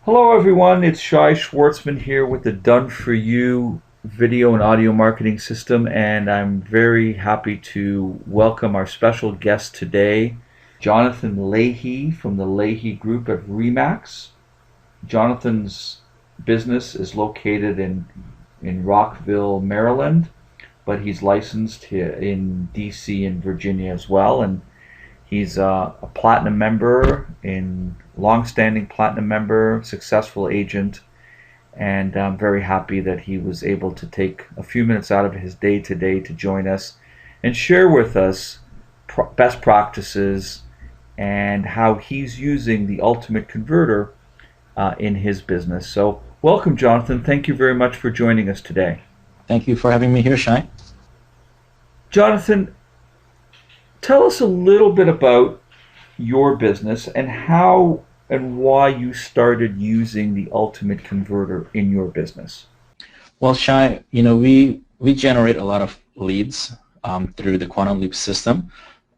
Hello everyone, it's Shai Schwartzman here with the Done For You video and audio marketing system, and I'm very happy to welcome our special guest today, Jonathan Lahey from the Lahey Group at Remax. Jonathan's business is located in Rockville, Maryland, but he's licensed here in DC and Virginia as well, and he's a platinum member, long-standing platinum member, successful agent, and I'm very happy that he was able to take a few minutes out of his day today to join us and share with us best practices and how he's using the Ultimate Converter in his business. So welcome, Jonathan. Thank you very much for joining us today. Thank you for having me here, Shai. Jonathan, tell us a little bit about your business and how and why you started using the Ultimate Converter in your business. Well, Shai, we generate a lot of leads through the Quantum Leap system,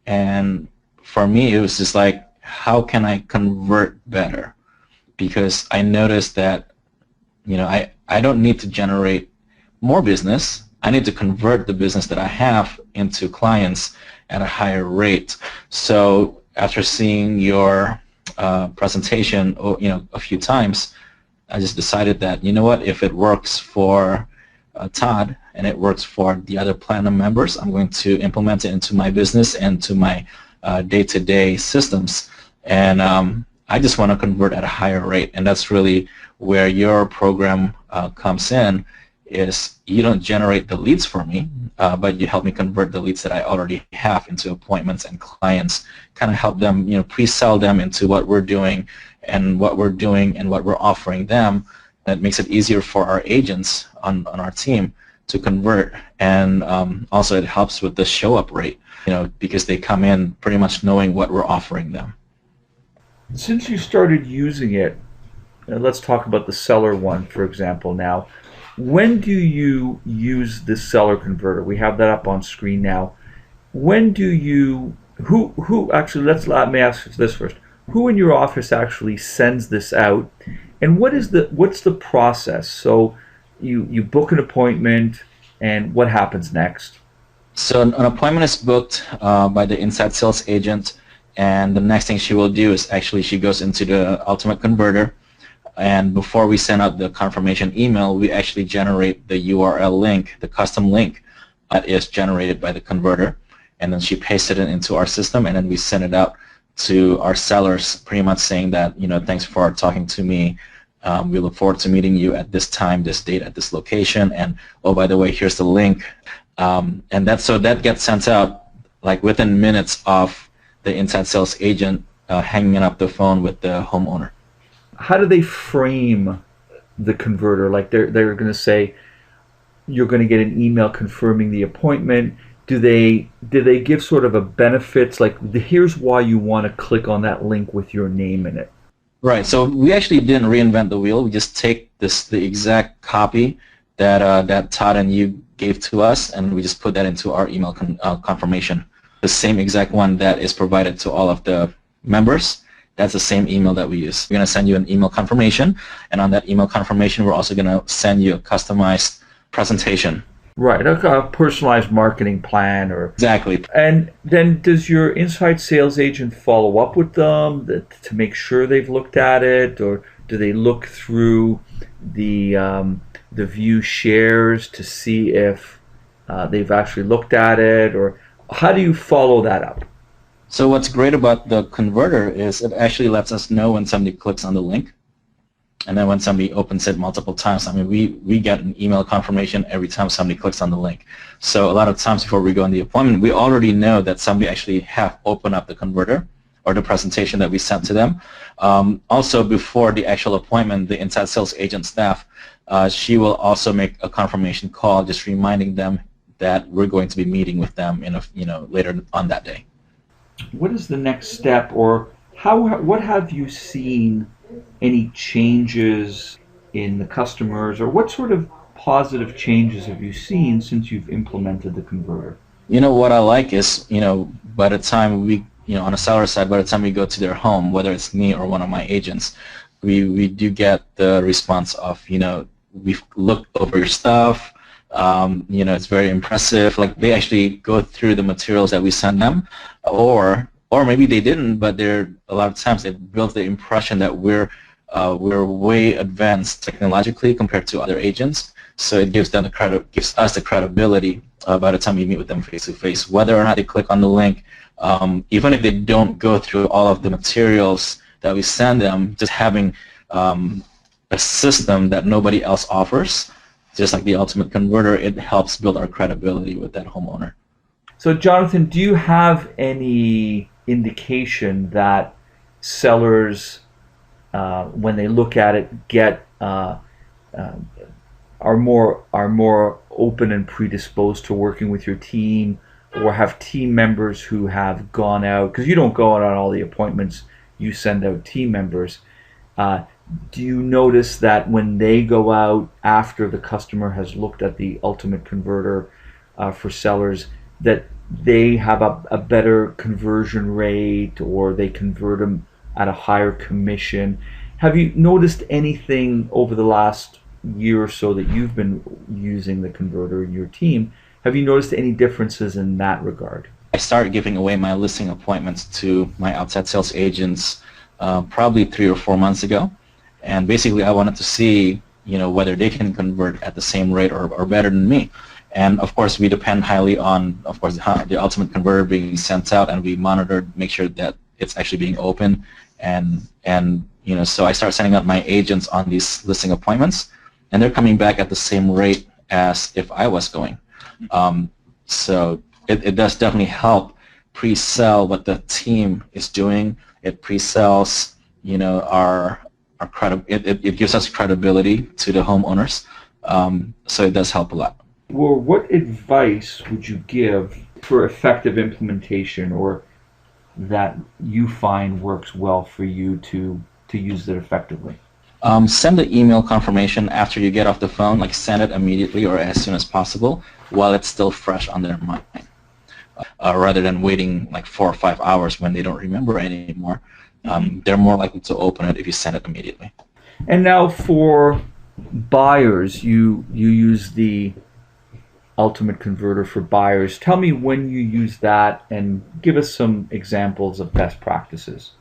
and for me, it was just like, how can I convert better? Because I noticed that, I don't need to generate more business. I need to convert the business that I have into clients at a higher rate. So after seeing your presentation, a few times, I just decided that, if it works for Todd and it works for the other platinum members, I'm going to implement it into my business and to my day-to-day systems. And I just want to convert at a higher rate, and that's really where your program comes in. Is you don't generate the leads for me, but you help me convert the leads that I already have into appointments and clients, kind of help them, pre-sell them into what we're doing and what we're offering them. That makes it easier for our agents on our team to convert, and also it helps with the show-up rate, because they come in pretty much knowing what we're offering them. Since you started using it, let's talk about the seller one, for example, now. When do you use this seller converter? We have that up on screen now. When do you, who actually, let me ask this first. Who in your office actually sends this out? And what's the process? So you book an appointment, and what happens next? So an appointment is booked by the inside sales agent, and the next thing she will do is actually she goes into the Ultimate Converter. And before we send out the confirmation email, we actually generate the URL link, the custom link that is generated by the converter. And then she pastes it into our system, and then we send it out to our sellers, pretty much saying that, thanks for talking to me. We look forward to meeting you at this time, this date, at this location. And, oh, by the way, here's the link. And that gets sent out like within minutes of the inside sales agent hanging up the phone with the homeowner. How do they frame the converter? Like they're going to say you're going to get an email confirming the appointment. Do they give sort of a benefits, like here's why you want to click on that link with your name in it? Right. So we actually didn't reinvent the wheel. We just take the exact copy that Todd and you gave to us, and we just put that into our email confirmation. The same exact one that is provided to all of the members. That's the same email that we use. We're going to send you an email confirmation, and on that email confirmation, we're also going to send you a customized presentation. Right, a personalized marketing plan, or exactly. And then does your inside sales agent follow up with them to make sure they've looked at it, or do they look through the view shares to see if they've actually looked at it, or how do you follow that up? So what's great about the converter is it actually lets us know when somebody clicks on the link, and then when somebody opens it multiple times. I mean, we get an email confirmation every time somebody clicks on the link. So a lot of times before we go on the appointment, we already know that somebody actually have opened up the converter or the presentation that we sent to them. Also, before the actual appointment, the inside sales agent staff, she will also make a confirmation call, just reminding them that we're going to be meeting with them later on that day. What is the next step, or what have you seen, any changes in the customers, or what sort of positive changes have you seen since you've implemented the converter? What I like is, by the time we, on the seller side, by the time we go to their home, whether it's me or one of my agents, we do get the response of, we've looked over your stuff, it's very impressive. Like, they actually go through the materials that we send them, or maybe they didn't, but a lot of times it builds the impression that we're way advanced technologically compared to other agents. So it gives gives us the credibility by the time we meet with them face to face, whether or not they click on the link. Even if they don't go through all of the materials that we send them, just having a system that nobody else offers, just like the Ultimate Converter, it helps build our credibility with that homeowner. So, Jonathan, do you have any indication that sellers, when they look at it, get are more open and predisposed to working with your team, or have team members who have gone out, because you don't go out on all the appointments, you send out team members. Do you notice that when they go out after the customer has looked at the Ultimate Converter for sellers, that they have a better conversion rate, or they convert them at a higher commission? Have you noticed anything over the last year or so that you've been using the converter in your team? Have you noticed any differences in that regard? I started giving away my listing appointments to my outside sales agents probably 3 or 4 months ago, and basically I wanted to see whether they can convert at the same rate or better than me. And of course we depend highly on, of course, the Ultimate Converter being sent out, and we monitor, make sure that it's actually being open, and so I start sending out my agents on these listing appointments, and they're coming back at the same rate as if I was going. So it does definitely help pre-sell what the team is doing. It pre-sells, our it gives us credibility to the homeowners. So it does help a lot. Well, what advice would you give for effective implementation, or that you find works well for you to use it effectively? Send the email confirmation after you get off the phone, like send it immediately or as soon as possible while it's still fresh on their mind, rather than waiting like 4 or 5 hours when they don't remember anymore. They're more likely to open it if you send it immediately. And now for buyers, you use the Ultimate Converter for buyers. Tell me when you use that, and give us some examples of best practices.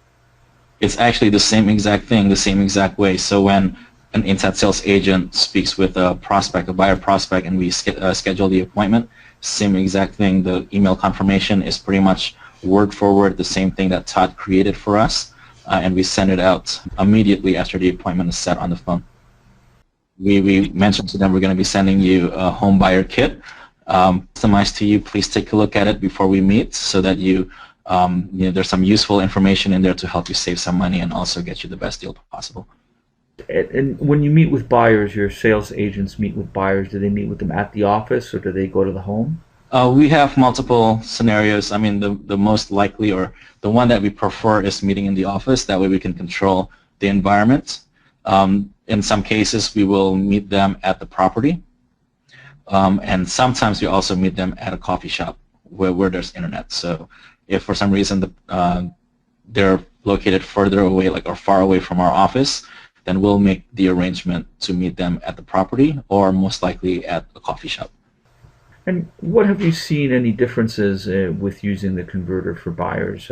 It's actually the same exact thing, the same exact way. So when an inside sales agent speaks with a prospect, a buyer prospect, and we schedule the appointment, same exact thing. The email confirmation is pretty much word for word the same thing that Todd created for us, and we send it out immediately after the appointment is set on the phone. We mentioned to them we're going to be sending you a home buyer kit, customized to you. Please take a look at it before we meet, so that there's some useful information in there to help you save some money and also get you the best deal possible. And when you meet with buyers, your sales agents meet with buyers, do they meet with them at the office, or do they go to the home? We have multiple scenarios. I mean, the most likely, or the one that we prefer, is meeting in the office. That way we can control the environment. In some cases, we will meet them at the property. And sometimes we also meet them at a coffee shop where there's internet. So if for some reason they're located further away, or far away from our office, then we'll make the arrangement to meet them at the property, or most likely at a coffee shop. And what have you seen any differences with using the converter for buyers?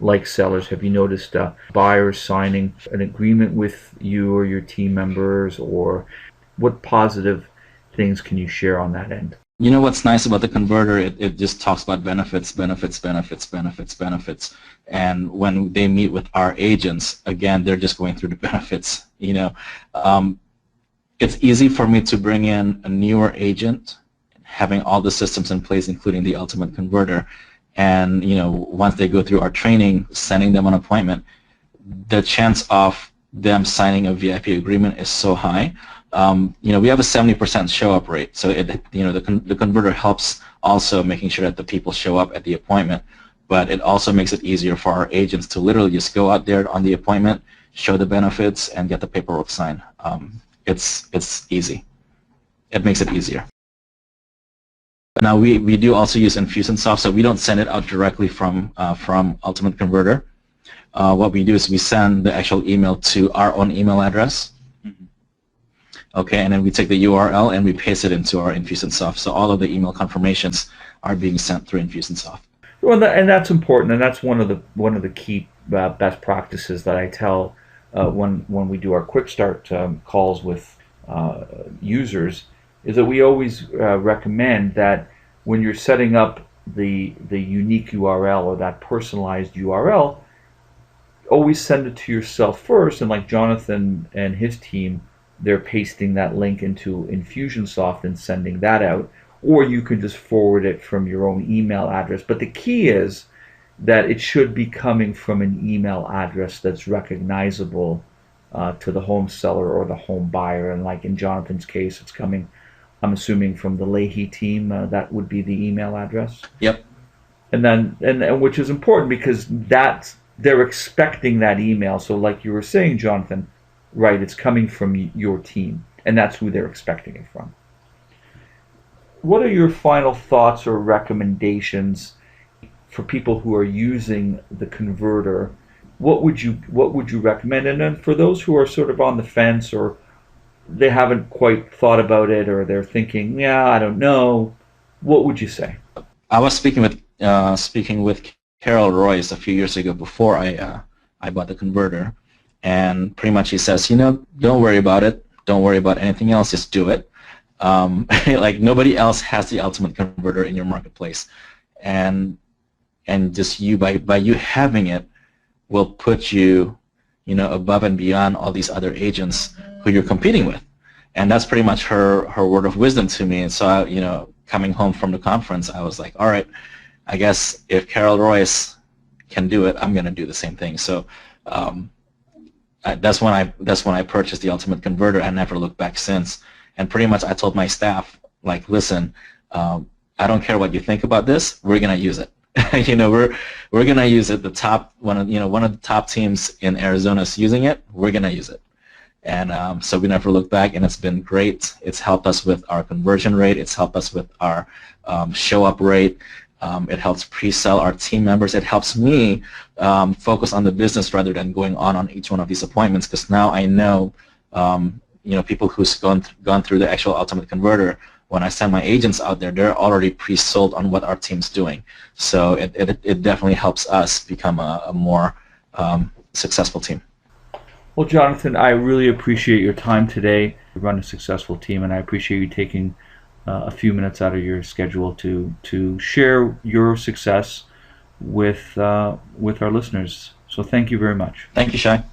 Like sellers, have you noticed buyers signing an agreement with you or your team members, or what positive things can you share on that end? You know what's nice about the converter? It just talks about benefits, benefits, benefits, benefits, benefits. And when they meet with our agents, again, they're just going through the benefits. It's easy for me to bring in a newer agent, having all the systems in place, including the Ultimate Converter. And once they go through our training, sending them an appointment, the chance of them signing a VIP agreement is so high. We have a 70% show-up rate, so the converter helps also making sure that the people show up at the appointment. But it also makes it easier for our agents to literally just go out there on the appointment, show the benefits, and get the paperwork signed. It's easy. It makes it easier. Now we do also use Infusionsoft, so we don't send it out directly from Ultimate Converter. what we do is we send the actual email to our own email address. Okay, and then we take the URL and we paste it into our Infusionsoft. So all of the email confirmations are being sent through Infusionsoft. Well, and that's important, and that's one of the key best practices that I tell when we do our quick start calls with users, is that we always recommend that when you're setting up the unique URL or that personalized URL, always send it to yourself first, and like Jonathan and his team, they're pasting that link into Infusionsoft and sending that out, or you can just forward it from your own email address. But the key is that it should be coming from an email address that's recognizable to the home seller or the home buyer. And like in Jonathan's case, it's coming, I'm assuming, from the Lahey team. That would be the email address. Yep. And which is important because they're expecting that email. So like you were saying, Jonathan, right, it's coming from your team, and that's who they're expecting it from. What are your final thoughts or recommendations for people who are using the converter? What would you recommend? And then for those who are sort of on the fence, or they haven't quite thought about it, or they're thinking, yeah, I don't know, what would you say? I was speaking with Carol Royce a few years ago before I bought the converter, and pretty much he says, don't worry about it, don't worry about anything else, just do it. Like nobody else has the ultimate converter in your marketplace, and just by you having it will put you above and beyond all these other agents who you're competing with. And that's pretty much her word of wisdom to me. And so coming home from the conference, I was like, all right, I guess if Carol Royce can do it, I'm going to do the same thing. So that's when I purchased the ultimate converter. I never looked back since. And pretty much I told my staff, like, listen, I don't care what you think about this. We're going to use it. We're going to use it. The top one of the top teams in Arizona is using it. We're going to use it. And so we never looked back, and it's been great. It's helped us with our conversion rate. It's helped us with our show-up rate. It helps pre-sell our team members. It helps me focus on the business rather than going on each one of these appointments, because now I know people who's gone through the actual ultimate converter. When I send my agents out there, they're already pre-sold on what our team's doing. So it definitely helps us become a more successful team. Well, Jonathan, I really appreciate your time today. You run a successful team, and I appreciate you taking a few minutes out of your schedule to share your success with our listeners. So thank you very much. Thank you, Shai.